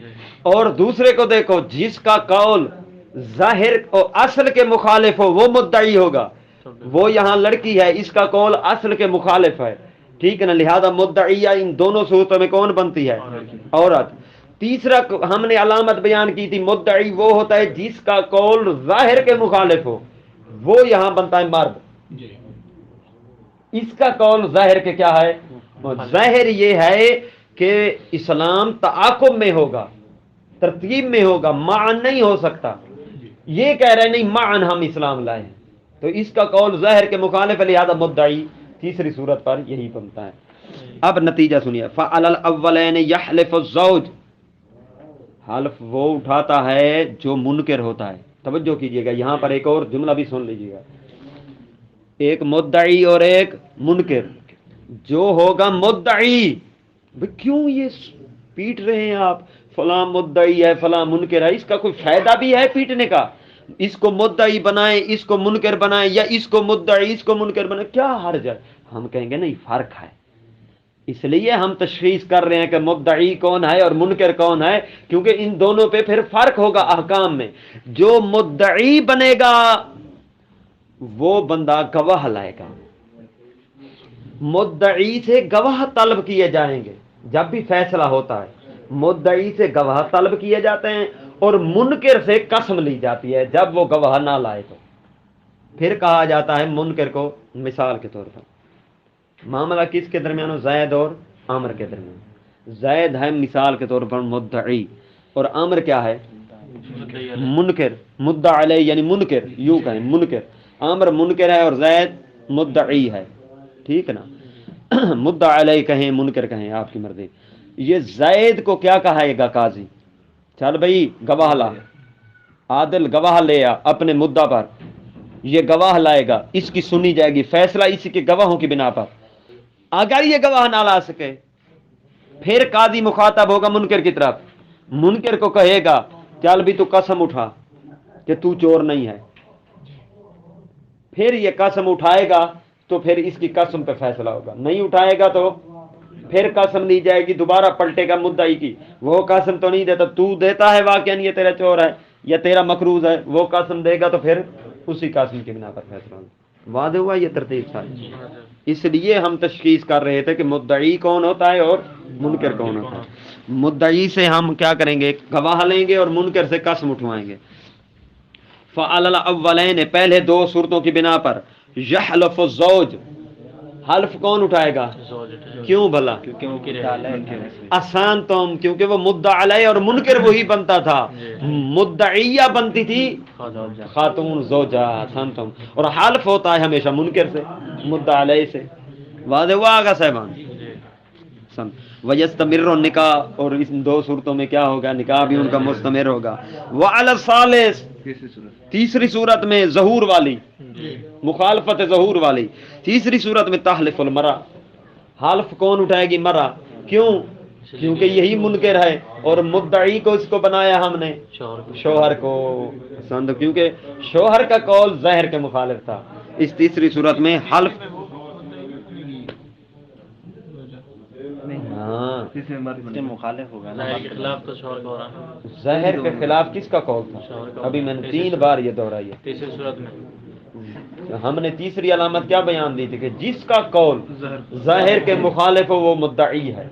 اور دوسرے کو دیکھو، جس کا قول ظاہر اور اصل کے مخالف ہو وہ مدعی ہوگا، وہ یہاں لڑکی ہے، اس کا قول اصل کے مخالف ہے، ٹھیک ہے نا، لہذا مدعیہ ان دونوں صورتوں میں کون بنتی ہے؟ عورت۔ تیسرا ہم نے علامت بیان کی تھی، مدعی وہ ہوتا ہے جس کا قول ظاہر کے مخالف ہو، وہ یہاں بنتا ہے مرد۔ اس کا قول ظاہر کے کیا ہے؟ ظاہر یہ ہے کہ اسلام تعاقب میں ہوگا، ترتیب میں ہوگا، معن نہیں ہو سکتا۔ یہ کہہ رہے نہیں معن ہم اسلام لائے ہیں، تو اس کا قول ظاہر کے مخالف ہے، لہذا مدعی تیسری صورت پر یہی بنتا ہے۔ اب نتیجہ سنیے، فعلی الاولین یحلف الزوج، حلف وہ اٹھاتا ہے جو منکر ہوتا ہے۔ توجہ کیجئے گا، یہاں پر ایک اور جملہ بھی سن لیجئے گا، ایک مدعی اور ایک منکر۔ جو ہوگا مدعی، کیوں یہ پیٹ رہے ہیں آپ، فلاں مدعی ہے فلاں منکر ہے، اس کا کوئی فائدہ بھی ہے پیٹنے کا؟ اس کو مدعی بنائیں، اس کو منکر بنائیں، یا اس کو مدعی اس کو منکر بنائیں، کیا حرج ہے؟ ہم کہیں گے نہیں، فرق ہے۔ اس لیے ہم تشخیص کر رہے ہیں کہ مدعی کون ہے اور منکر کون ہے، کیونکہ ان دونوں پہ پھر فرق ہوگا احکام میں۔ جو مدعی بنے گا وہ بندہ گواہ لائے گا، مدعی سے گواہ طلب کیے جائیں گے جب بھی فیصلہ ہوتا ہے، مدعی سے گواہ طلب کیے جاتے ہیں، اور منکر سے قسم لی جاتی ہے جب وہ گواہ نہ لائے تو۔ پھر کہا جاتا ہے منکر کو، مثال کے طور پر معاملہ کس کے درمیان ہو؟ زید اور عامر کے درمیان۔ زید ہے مثال کے طور پر مدعی، اور عامر کیا ہے؟ منکر، مدعا علیہ یعنی منکر، یوں کہیں منکر۔ عامر منکر ہے اور زید مدعی ہے، ٹھیک ہے نا، مدعا علیہ کہیں منکر کہیں، آپ کی مرضی۔ یہ زید کو کیا کہے گا قاضی؟ چل بھائی گواہ لا، عادل گواہ لے آ اپنے مدعا پر، یہ گواہ لائے گا، اس کی سنی جائے گی، فیصلہ اسی کے گواہوں کی بنا پر۔ اگر یہ گواہ نہ لا سکے پھر قاضی مخاطب ہوگا منکر کی طرف، منکر کو کہے گا چل بھی تو قسم اٹھا کہ تو چور نہیں ہے۔ پھر یہ قسم اٹھائے گا تو پھر اس کی قسم پہ فیصلہ ہوگا، نہیں اٹھائے گا تو پھر قسم لی جائے گی، دوبارہ پلٹے گا مدعی کی، وہ قسم تو نہیں دیتا، تو دیتا ہے واقعا یہ تیرا چور ہے یا تیرا مقروض ہے، وہ قسم دے گا تو پھر اسی قسم کی بنا پر فیصلہ ہوگا۔ واضح ہوا یہ ترتیب ساری؟ اس لیے ہم تشخیص کر رہے تھے کہ مدعی کون ہوتا ہے اور منکر کون ہوتا ہے۔ مدعی سے ہم کیا کریں گے؟ گواہ لیں گے، اور منکر سے قسم اٹھوائیں گے۔ فعلی الاولین، پہلے دو صورتوں کی بنا پر، یحلف الزوج، حلف کون اٹھائے گا؟ کیوں بھلا؟ کیونکہ وہ مدعا علیہ ہے۔ آسان تم، کیونکہ وہ مدعا علیہ اور منکر وہی بنتا تھا، مدعیہ بنتی تھی خاتون زوجہ، آسان تم، اور حلف ہوتا ہے ہمیشہ منکر سے، مدعا علیہ سے۔ واضح ہوا آگا صاحبان؟ وَيَسْتَمِرُّ النِّكَاحُ، اور اس دو صورتوں میں کیا ہوگا؟ نکاح بھی ان کا مستمر ہوگا۔ وَعَلَى الثَّالِثِ، تیسری صورت میں ظہور والی، مخالفت ظہور والی، تیسری صورت میں تحلف المرأة، حلف کون اٹھائے گی؟ مرا۔ کیوں؟ کیونکہ یہی منکر ہے، اور مدعی کو اس کو بنایا ہم نے شوہر کو، کیونکہ شوہر کا قول ظاہر کے مخالف تھا۔ اس تیسری صورت میں حلف، ہاں مخالف ہوگا نا، ظاہر کے خلاف تو شوہر کا ہو رہا ہے، ظاہر کے خلاف کس کا قول تھا؟ ابھی میں نے 3 بار یہ دہرائی ہے۔ تیسری صورت میں ہم نے تیسری علامت کیا بیان دی تھی کہ جس کا قول ظاہر کے مخالف ہو وہ مدعی ہے،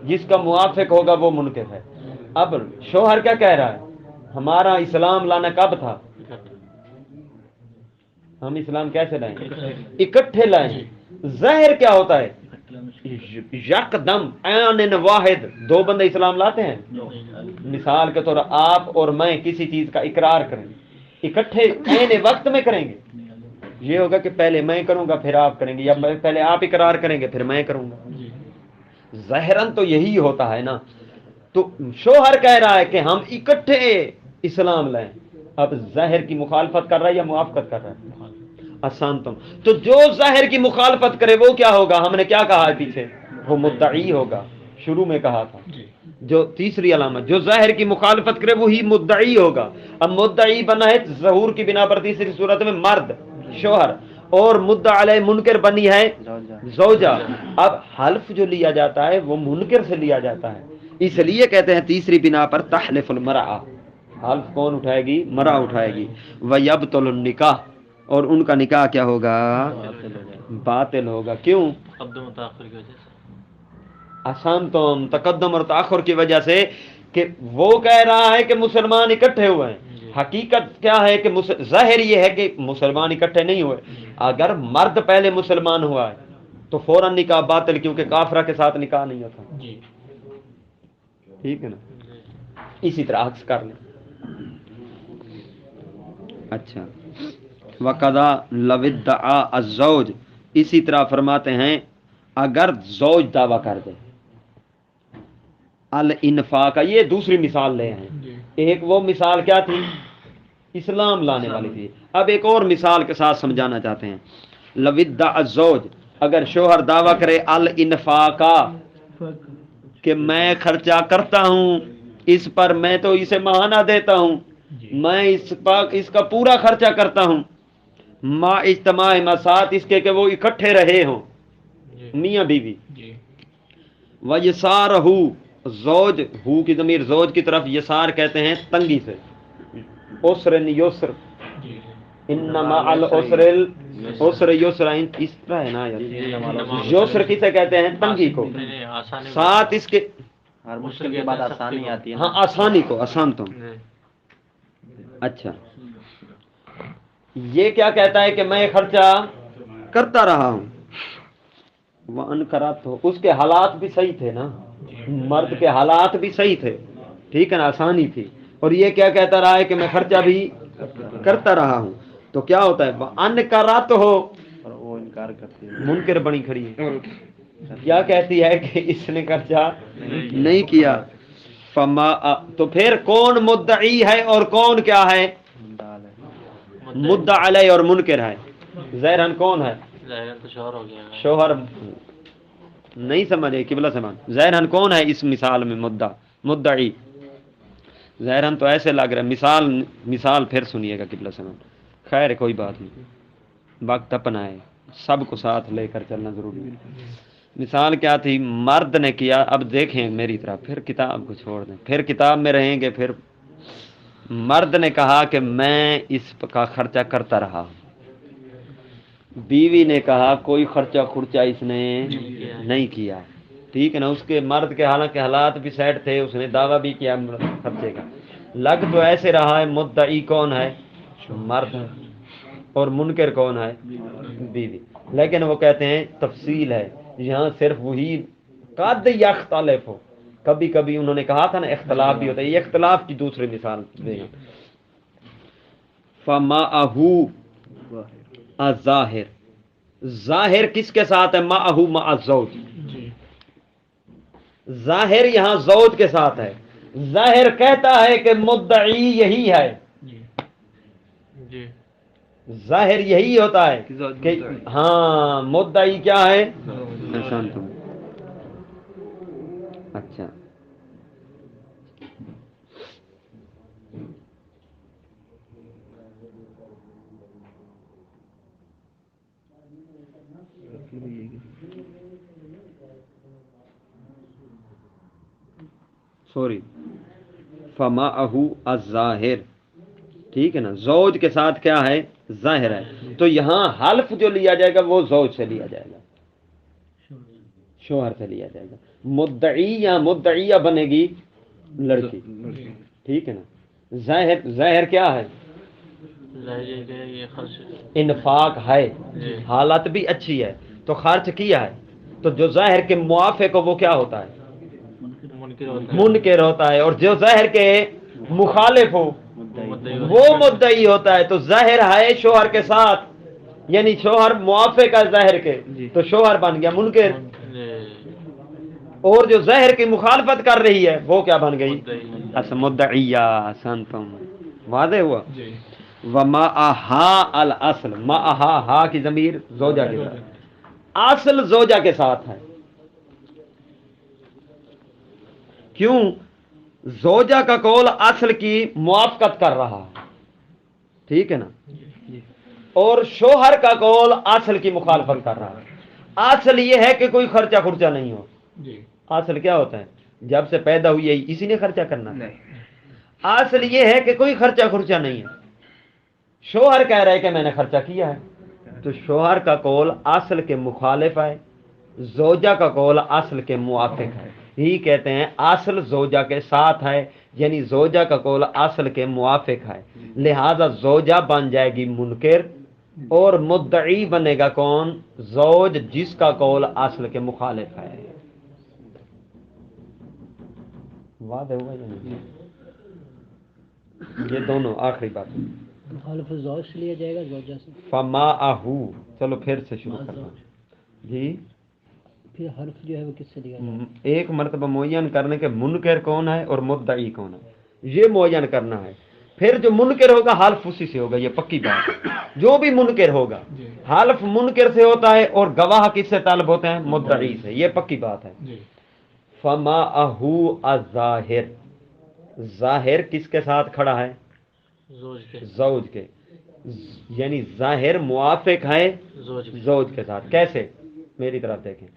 جس کا موافق ہوگا وہ منکر ہے۔ اب شوہر کیا کہہ رہا ہے؟ ہمارا اسلام لانا کب تھا؟ ہم اسلام کیسے لائیں؟ اکٹھے لائیں۔ ظاہر کیا ہوتا ہے؟ یکدم عین واحد، دو بندے اسلام لاتے ہیں؟ مثال کے طور آپ اور میں کسی چیز کا اقرار کریں، اکٹھے عین وقت میں کریں گے؟ یہ ہوگا کہ پہلے میں کروں گا پھر آپ کریں گے، یا پہلے آپ اقرار کریں گے پھر میں کروں گا۔ ظاہراً تو یہی ہوتا ہے نا۔ تو شوہر کہہ رہا ہے کہ ہم اکٹھے اسلام لائیں، اب ظاہر کی مخالفت کر رہا ہے یا موافقت کر رہا ہے؟ آسان تم، تو جو ظاہر کی مخالفت کرے وہ کیا ہوگا؟ ہم نے کیا کہا ہے پیچھے؟ وہ مدعی ہوگا، شروع میں کہا تھا۔ جو تیسری علامت، جو ظاہر کی مخالفت کرے وہی مدعی ہوگا۔ اب مدعی بنا ہے ظہور کی بنا پر تیسری صورت میں مرد، شوہر، اور مدعا علیہ منکر بنی ہے زوجہ۔ اب حلف جو لیا جاتا ہے وہ منکر سے لیا جاتا ہے، اس لیے کہتے ہیں تیسری بنا پر تحلف المرأة، حلف کون اٹھائے گی؟ مرأة اٹھائے گی۔ وَيَبْطُلُ النِّكَاحُ، اور ان کا نکاح کیا ہوگا؟ باطل ہوگا. کیوں؟ تقدم و تاخر کی وجہ سے. آسان تو تقدم اور تاخر کی وجہ سے کہ وہ کہہ رہا ہے کہ مسلمان اکٹھے ہوئے ہیں. حقیقت کیا ہے کہ ظاہر یہ ہے کہ مسلمان اکٹھے نہیں ہوئے. اگر مرد پہلے مسلمان ہوا ہے تو فوراً نکاح باطل، کیونکہ کافرہ کے ساتھ نکاح نہیں ہوتا. جی ٹھیک ہے نا؟ جی اسی طرح عکس کر لیں. اچھا، وقضا لو ادعا الزوج، اسی طرح فرماتے ہیں اگر زوج دعویٰ کر دے الانفاق، یہ دوسری مثال لے ہیں. جی ایک وہ مثال کیا تھی؟ اسلام لانے والی تھی. اب ایک اور مثال کے ساتھ سمجھانا چاہتے ہیں. لو ادعا الزوج، اگر شوہر دعویٰ کرے الانفاق، کہ میں خرچہ کرتا ہوں اس پر، میں تو اسے ماہانہ دیتا ہوں، میں اس کا پورا خرچہ کرتا ہوں، ما اجتماع مسات، اس کے کہ وہ اکٹھے رہے ہوں جی میاں بیوی. جی وَيَسَارَهُ، زوج، ہو کی ضمیر زوج کی طرف، یسار کہتے ہیں تنگی سے. عسر یسر، جی انما العسر العسر یسر، اس طرح ہے نا یار. یسر کسے کہتے ہیں؟ تنگی کو. نہیں آسانی ساتھ اس کے، ہر مشکل کے بعد آسانی آتی ہے ہاں نا. آسانی کو، آسان تو. جی اچھا، یہ کیا کہتا ہے کہ میں خرچہ کرتا رہا ہوں. وَأَنْ كَرَهْتُ، اس کے حالات بھی صحیح تھے نا، مرد کے حالات بھی صحیح تھے. ٹھیک ہے نا، آسانی تھی. اور یہ کیا کہتا رہا ہے کہ میں خرچہ بھی کرتا رہا ہوں. تو کیا ہوتا ہے؟ وَأَنْ كَرَهْتُ، اور وہ انکار کرتی ہے. منکر بنی کھڑی ہے. کیا کہتی ہے کہ اس نے خرچہ نہیں کیا. فما، تو پھر کون مدعی ہے اور کون کیا ہے؟ ڈال ہے. مدعی علیہ اور منکر ہے. ظاہراً کون ہے؟ ظاہر تو شوہر ہو گیا. شوہر. نہیں سمجھے قبلہ سمان. ظاہراً کون ہے اس مثال میں؟ مدعی. ظاہراً تو ایسے لگ رہا ہے. مثال پھر سنیے گا قبلہ سمان. خیر کوئی بات نہیں، وقت اپنا ہے، سب کو ساتھ لے کر چلنا ضروری ہے. مثال کیا تھی؟ مرد نے کیا، اب دیکھیں میری طرف، پھر کتاب کو چھوڑ دیں، پھر کتاب میں رہیں گے. پھر مرد نے کہا کہ میں اس کا خرچہ کرتا رہا ہوں. بیوی نے کہا کوئی خرچہ خرچہ اس نے نہیں کیا. ٹھیک ہے نا، اس کے مرد کے حالانکہ حالات بھی سیٹ تھے، اس نے دعویٰ بھی کیا خرچے کا. لگ تو ایسے رہا ہے مدعی کون ہے؟ مرد ہے. اور منکر کون ہے؟ بیوی. لیکن وہ کہتے ہیں تفصیل ہے یہاں، صرف وہی قد یختلف ہو. کبھی کبھی انہوں نے کہا تھا نا اختلاف بھی ہوتا ہے، یہ اختلاف کی دوسری مثال دیں گے. فَمَعَهُ الظاہر، ظاہر کس کے ساتھ ہے؟ مَعَهُ مع الزوج. جی ظاہر یہاں زوج کے ساتھ ہے. ظاہر کہتا ہے کہ مدعی یہی ہے. جی جی ظاہر یہی ہوتا ہے کہ ہاں مدعی کیا ہے؟ انسان تم. اچھا، سوری، فَمَعَهُ الظاہر. ٹھیک ہے نا، زوج کے ساتھ کیا ہے؟ ظاہر ہے. تو یہاں حلف جو لیا جائے گا وہ زوج سے لیا جائے گا، شوہر سے لیا جائے گا. مدعی یا مدعیہ بنے گی لڑکی. ٹھیک ہے نا. ظاہر کیا ہے؟ ظاہر ہے یہ خرچ. انفاق ہے، حالت بھی اچھی ہے تو خرچ کیا ہے. تو جو ظاہر کے موافق ہو وہ کیا ہوتا ہے؟ منکر ہوتا ہے. منکر ہوتا ہے. اور جو ظاہر کے مخالف ہو وہ مدعی ہوتا ہے. تو ظاہر ہے شوہر کے ساتھ، یعنی شوہر موافق ہے ظاہر کے، تو شوہر بن گیا منکر. اور جو ظاہر کی مخالفت کر رہی ہے وہ کیا بن گئی؟ اچھا مدعیہ. سنتم واضح ہوا. وَمَعَهَا الْأَصْلُ، مَعَهَا ہا کی ضمیر زوجہ کے ساتھ، اصل زوجہ کے ساتھ ہے. کیوں؟ زوجہ کا قول اصل کی موافقت کر رہا ہے. ٹھیک ہے نا. اور شوہر کا قول اصل کی مخالفت کر رہا ہے. اصل یہ ہے کہ کوئی خرچہ خرچہ نہیں ہو. اصل کیا ہوتا ہے؟ جب سے پیدا ہوئی ہے اسی نے خرچہ کرنا ہے. اصل یہ ہے کہ کوئی خرچہ خرچہ نہیں ہے. شوہر کہہ رہے کہ میں نے خرچہ کیا ہے، تو شوہر کا قول اصل کے مخالف ہے، زوجہ کا قول اصل کے موافق ہے، یہی کہتے ہیں اصل زوجہ کے ساتھ ہے، یعنی زوجہ کا قول اصل کے موافق ہے، لہذا زوجہ بن جائے گی منکر اور مدعی بنے گا کون؟ زوج، جس کا قول اصل کے مخالف ہے۔ واضح ہوا یا نہیں؟ یہ دونوں آخری بات۔ مخالف زوج سے لیا جائے گا زوجہ سے، فماءہو، چلو پھر سے شروع کرتا ہوں جی۔ پھر حرف جو ہے وہ کس سے لیا جائے گا؟ ایک مرتبہ معین کرنے کے منکر کون ہے اور مدعی کون ہے، یہ معین کرنا ہے۔ پھر جو منکر ہوگا حلف اسی سے ہوگا، یہ پکی بات ہے۔ جو بھی منکر ہوگا حلف منکر سے ہوتا ہے اور گواہ کس سے طالب ہوتے ہیں؟ مدعی سے، یہ پکی بات ہے۔ فماءہو الظاہر، ظاہر کس کے ساتھ کھڑا ہے؟ زوج کے، زوج کے، یعنی ظاہر موافق ہے زوج کے، زوج کے ساتھ۔ کیسے؟ میری طرف دیکھیں،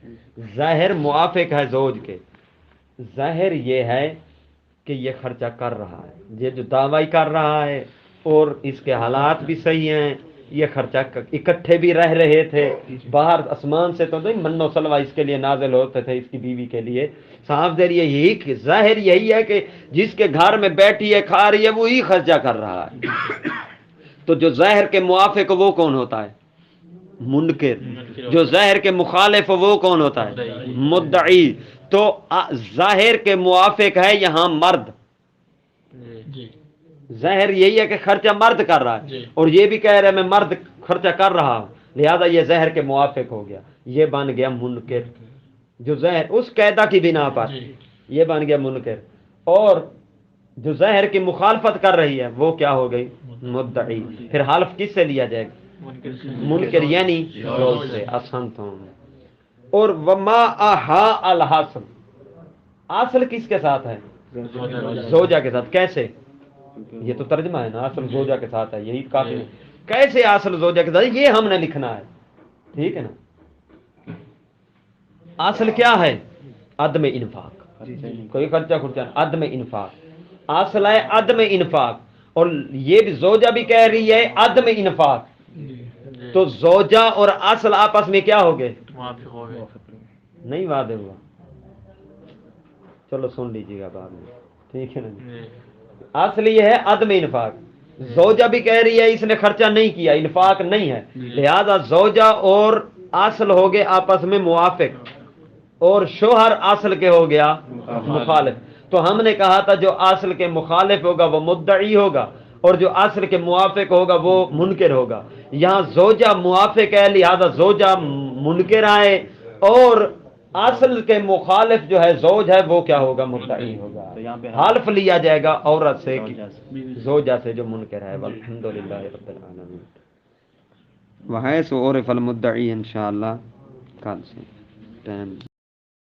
ظاہر موافق ہے زوج کے، ظاہر یہ ہے کہ یہ خرچہ کر رہا ہے، یہ جو دعوی کر رہا ہے اور اس کے حالات بھی صحیح ہیں، یہ خرچہ اکٹھے بھی رہ رہے تھے، باہر آسمان سے تو نہیں من و سلوہ اس کے لیے نازل ہوتے تھے، اس کی بیوی کے لیے۔ صاحب ذریعہ یہی کہ ظاہر یہی ہے کہ جس کے گھر میں بیٹھی ہے کھا رہی ہے وہی خرچہ کر رہا ہے، تو جو ظاہر کے موافق وہ کون ہوتا ہے؟ منکر۔ جو ظاہر کے مخالف وہ کون ہوتا ہے؟ مدعی۔ تو ظاہر کے موافق ہے یہاں مرد، جی ظاہر یہی ہے کہ خرچہ مرد کر رہا ہے، جی۔ اور یہ بھی کہہ رہا ہے میں مرد خرچہ کر رہا ہوں، لہذا یہ ظاہر کے موافق ہو گیا، یہ بن گیا منکر۔ جو ظاہر اس قاعدہ کی بنا پر جی۔ یہ بن گیا منکر، اور جو ظاہر کی مخالفت کر رہی ہے وہ کیا ہو گئی؟ مدعی۔ پھر حلف کس سے لیا جائے گا؟ منکر یعنی زوج سے۔ احسنتم۔ اور وما احا الحاصل، اصل کس کے ساتھ ہے؟ زوجہ کے ساتھ۔ کیسے؟ یہ تو ترجمہ ہے نا، اصل زوجہ کے ساتھ ہے، یہی کافی ہے۔ کیسے اصل زوجہ کے ساتھ؟ یہ ہم نے لکھنا ہے، ٹھیک ہے نا۔ اصل کیا ہے؟ عدم انفاق، کوئی خرچہ عدم انفاق، اصل ہے عدم انفاق، اور یہ بھی زوجہ بھی کہہ رہی ہے عدم انفاق، تو زوجہ اور اصل آپس میں کیا ہو گئے؟ موافق ہو گئے۔ نہیں واضح ہوا؟ چلو سن لیجیے گا بعد میں، ٹھیک ہے نا جی؟ اصل یہ ہے عدم انفاق، زوجہ بھی کہہ رہی ہے اس نے خرچہ نہیں کیا، انفاق نہیں ہے، لہذا زوجہ اور اصل ہو گئے آپس میں موافق، اور شوہر اصل کے ہو گیا مخالف۔ تو ہم نے کہا تھا جو اصل کے مخالف ہوگا وہ مدعی ہوگا، اور جو اصل کے موافق ہوگا وہ منکر ہوگا۔ یہاں زوجہ موافق ہے لہذا زوجہ منکر آئے، اور اصل کے مخالف جو ہے زوج ہے وہ کیا ہوگا؟ مدعی ہوگا۔ تو یہاں پہ حلف لیا جائے گا عورت سے، زوجہ سے۔ زوجہ سے جو منکر ہے۔ والحمدللہ رب العالمین۔ وحیث عرف المدعی انشاءاللہ کل سے ٹائم